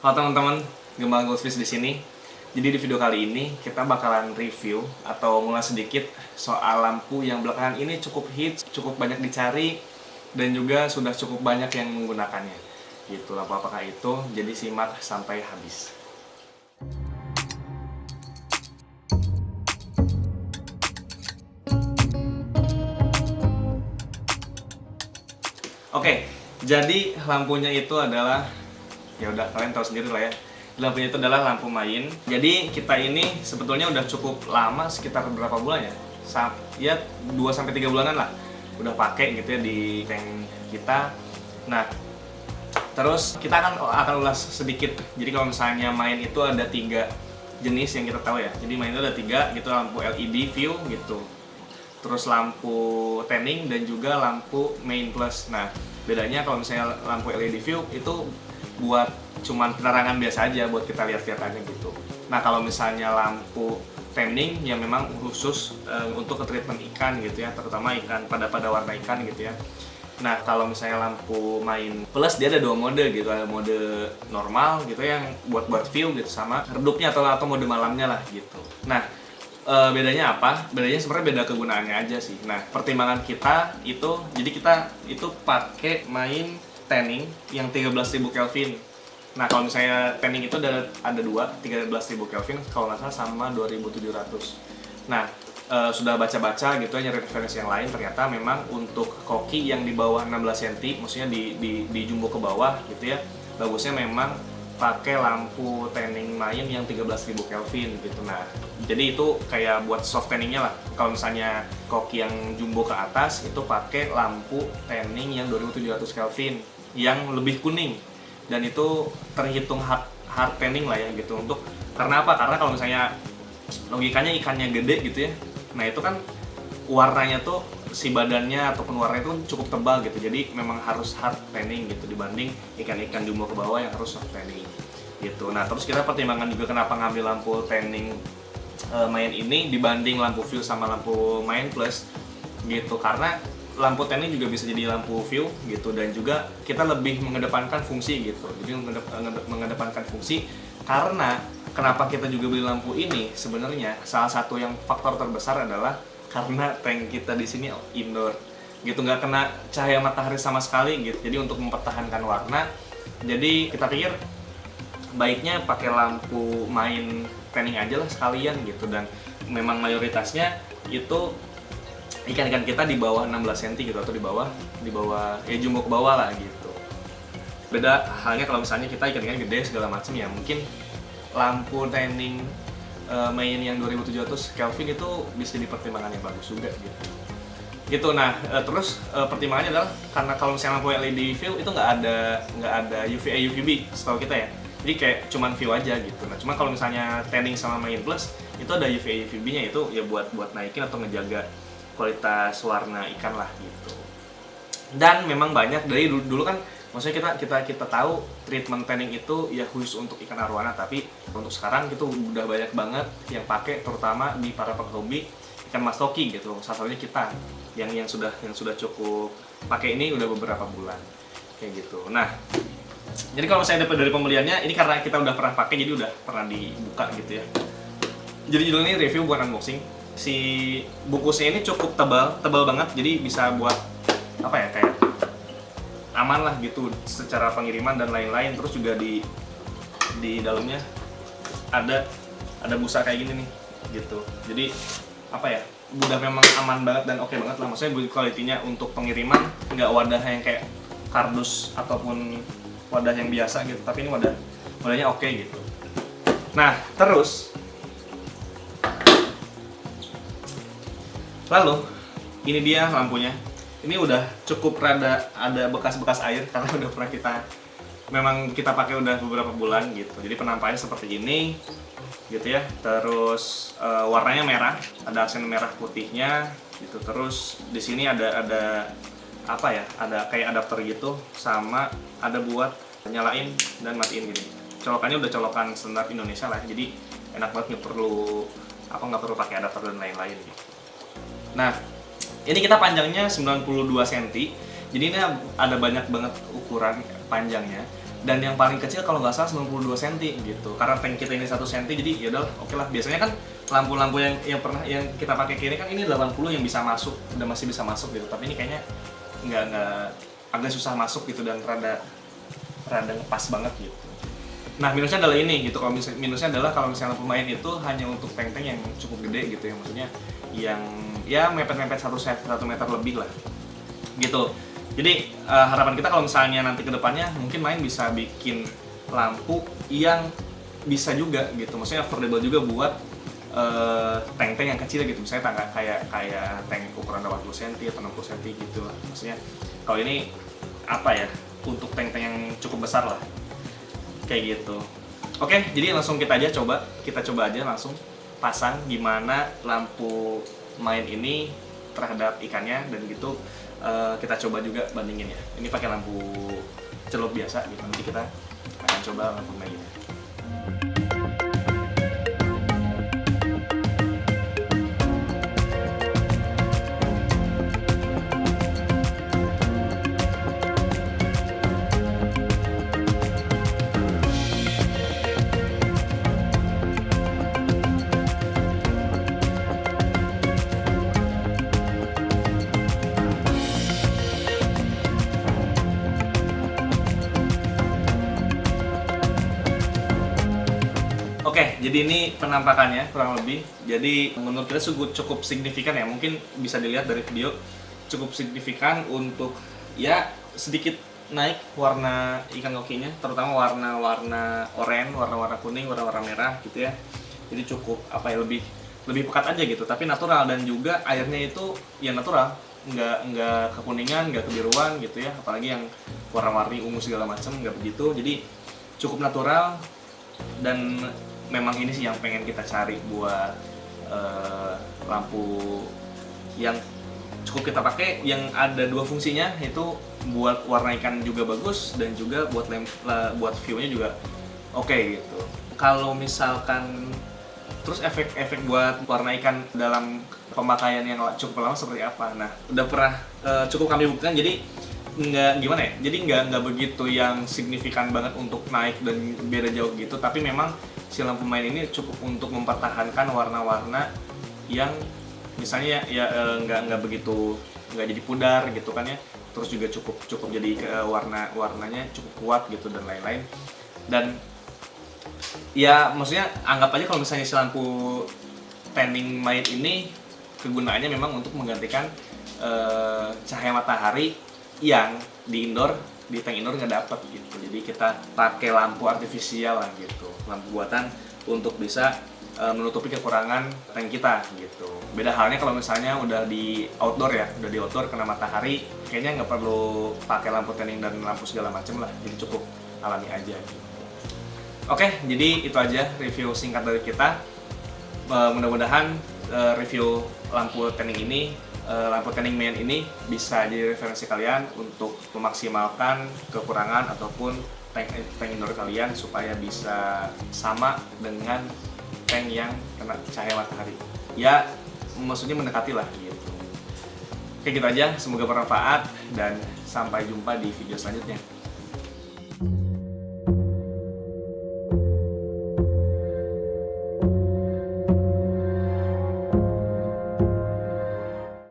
Halo teman-teman, Gembala Goldfish di sini. Jadi di video kali ini kita bakalan review atau ngulas sedikit soal lampu yang belakangan ini cukup hits, cukup banyak dicari, dan juga sudah cukup banyak yang menggunakannya. Gitu, lampu apakah itu? Jadi simak sampai habis. Oke, jadi lampunya itu adalah, ya udah kalian tahu sendiri lah ya. Lampunya itu adalah lampu main. Jadi kita ini sebetulnya udah cukup lama, sekitar berapa bulan ya? Ya 2-3 bulanan lah udah pakai gitu ya di tank kita. Nah, terus kita akan ulas sedikit. Jadi kalau misalnya main itu ada 3 jenis yang kita tahu ya. Jadi main itu ada 3 gitu, lampu LED view gitu. Terus lampu tanning dan juga lampu main plus. Nah, bedanya kalau misalnya lampu LED view itu buat cuman penerangan biasa aja, buat kita lihat-lihat aja gitu. Nah, kalau misalnya lampu tanning ya memang khusus untuk ke treatment ikan gitu ya, terutama ikan pada warna ikan gitu ya. Nah, kalau misalnya lampu main plus dia ada 2 mode gitu, ada mode normal gitu yang buat view gitu, sama redupnya atau mode malamnya lah gitu. Nah, bedanya apa? Bedanya sebenarnya beda kegunaannya aja sih. Nah, pertimbangan kita itu, jadi kita itu pakai main tanning yang 13.000 Kelvin. Nah, kalau misalnya tanning itu ada 2, 13.000 Kelvin kalau nggak salah sama 2.700. Nah, sudah baca-baca gitu ya, nyari referensi yang lain, ternyata memang untuk koki yang di bawah 16 cm, maksudnya di jumbo ke bawah gitu ya, bagusnya memang pakai lampu tanning main yang 13.000 Kelvin gitu. Nah, jadi itu kayak buat soft tanningnya lah. Kalau misalnya koki yang jumbo ke atas itu pakai lampu tanning yang 2700 Kelvin yang lebih kuning, dan itu terhitung hard tanning lah ya gitu. Untuk karena apa? Karena kalau misalnya logikanya ikannya gede gitu ya, nah itu kan warnanya tuh, si badannya ataupun warnanya itu cukup tebal gitu, jadi memang harus hard tanning gitu dibanding ikan-ikan jumbo ke bawah yang harus soft tanning gitu. Nah, terus kita pertimbangan juga kenapa ngambil lampu tanning main ini dibanding lampu view sama lampu main plus gitu, karena lampu tanning juga bisa jadi lampu view gitu, dan juga kita lebih mengedepankan fungsi gitu. Jadi mengedepankan fungsi, karena kenapa kita juga beli lampu ini sebenarnya salah satu yang faktor terbesar adalah karena tank kita di sini indoor gitu, nggak kena cahaya matahari sama sekali gitu. Jadi untuk mempertahankan warna, jadi kita pikir baiknya pakai lampu main tanning aja lah sekalian gitu. Dan memang mayoritasnya itu ikan-ikan kita di bawah 16 cm gitu, atau di bawah ya jumbo ke bawah lah gitu. Beda halnya kalau misalnya kita ikan-ikan gede segala macam ya, mungkin lampu tanning main yang 2700 Kelvin itu bisa jadi pertimbangan yang bagus juga gitu. Nah, terus pertimbangannya adalah karena kalau misalnya lampu LED view itu nggak ada UVA UVB setahu kita ya, jadi kayak cuman view aja gitu. Nah, cuma kalau misalnya tanning sama main plus itu ada UVA UVB nya, itu ya buat naikin atau ngejaga kualitas warna ikan lah gitu. Dan memang banyak dari dulu kan, maksudnya kita tahu treatment tanning itu ya khusus untuk ikan arwana, tapi untuk sekarang itu udah banyak banget yang pakai, terutama di para penghobi ikan mas koki gitu. Salah satunya kita yang sudah cukup pakai ini udah beberapa bulan kayak gitu. Nah, jadi kalau misalnya dari pembeliannya ini, karena kita udah pernah pakai jadi udah pernah dibuka gitu ya. Jadi judulnya review bukan unboxing. Si bungkusnya ini cukup tebal banget, jadi bisa buat apa ya, kayak aman lah gitu secara pengiriman dan lain-lain. Terus juga di dalamnya ada busa kayak gini nih gitu. Jadi apa ya, udah memang aman banget dan oke banget lah. Maksudnya build quality-nya untuk pengiriman nggak wadah yang kayak kardus ataupun wadah yang biasa gitu, tapi ini wadahnya oke gitu. Nah, terus lalu ini dia lampunya. Ini udah cukup rada ada bekas-bekas air karena udah pernah kita pakai udah beberapa bulan gitu. Jadi penampakannya seperti ini gitu ya. Terus warnanya merah, ada aksen merah putihnya gitu. Terus di sini ada apa ya? Ada kayak adapter gitu, sama ada buat nyalain dan matiin gini. Colokannya udah colokan standar Indonesia lah. Jadi enak banget, nggak perlu pakai adapter dan lain-lain gitu. Nah, ini kita panjangnya 92 cm, jadi ini ada banyak banget ukuran panjangnya. Dan yang paling kecil kalau nggak salah 92 cm gitu. Karena tank kita ini 1 cm, jadi ya udah oke lah. Biasanya kan lampu-lampu yang kita pakai kini kan ini 80 yang bisa masuk, udah masih bisa masuk gitu. Tapi ini kayaknya nggak agak susah masuk gitu dan rada ngepas banget gitu. Nah minusnya adalah ini gitu. Kalau minusnya adalah kalau misalnya pemain itu hanya untuk tank-tank yang cukup gede gitu ya, maksudnya yang ya mepet-mepet 1 meter lebih lah gitu. Jadi harapan kita kalau misalnya nanti ke depannya mungkin main bisa bikin lampu yang bisa juga gitu, maksudnya affordable juga buat tank-tank yang kecil gitu, misalnya kayak tank ukuran 80 cm atau 60 cm gitu lah. Maksudnya kalau ini apa ya, untuk tank-tank yang cukup besar lah kayak gitu. Oke, jadi langsung kita coba aja langsung pasang gimana lampu main ini terhadap ikannya, dan gitu kita coba juga bandingin ya. Ini pakai lampu celup biasa gitu, nanti kita akan coba lampu mainnya. Oke, jadi ini penampakannya kurang lebih. Jadi menurut kita cukup signifikan ya. Mungkin bisa dilihat dari video, cukup signifikan untuk ya sedikit naik warna ikan kokinya, terutama warna-warna oranye, warna-warna kuning, warna-warna merah gitu ya. Jadi cukup apa ya, lebih pekat aja gitu. Tapi natural, dan juga airnya itu ya natural, nggak kekuningan, nggak kebiruan gitu ya. Apalagi yang warna-warni ungu segala macam nggak begitu. Jadi cukup natural, dan memang ini sih yang pengen kita cari buat lampu yang cukup kita pakai, yang ada 2 fungsinya, itu buat warna ikan juga bagus, dan juga buat view-nya juga oke gitu. Kalau misalkan terus efek buat warna ikan dalam pemakaian yang cukup lama seperti apa? Nah, udah pernah cukup kami buktikan. Jadi nggak gimana ya, jadi nggak begitu yang signifikan banget untuk naik dan beda jauh gitu, tapi memang si lampu main ini cukup untuk mempertahankan warna-warna yang misalnya ya nggak jadi pudar gitu kan ya, terus juga cukup jadi warnanya cukup kuat gitu dan lain-lain. Dan ya maksudnya anggap aja kalau misalnya si lampu tanning main ini kegunaannya memang untuk menggantikan cahaya matahari yang di tank indoor nggak dapet gitu. Jadi kita pakai lampu artifisial lah gitu, lampu buatan untuk bisa menutupi kekurangan tank kita gitu. Beda halnya kalau misalnya udah di outdoor kena matahari, kayaknya nggak perlu pakai lampu tanning dan lampu segala macem lah, jadi cukup alami aja gitu. Oke, jadi itu aja review singkat dari kita. Mudah-mudahan review lampu tanning main ini bisa jadi referensi kalian untuk memaksimalkan kekurangan ataupun tank indoor kalian supaya bisa sama dengan tank yang kena cahaya matahari. Ya, maksudnya mendekati lah gitu. Oke, gitu aja. Semoga bermanfaat dan sampai jumpa di video selanjutnya.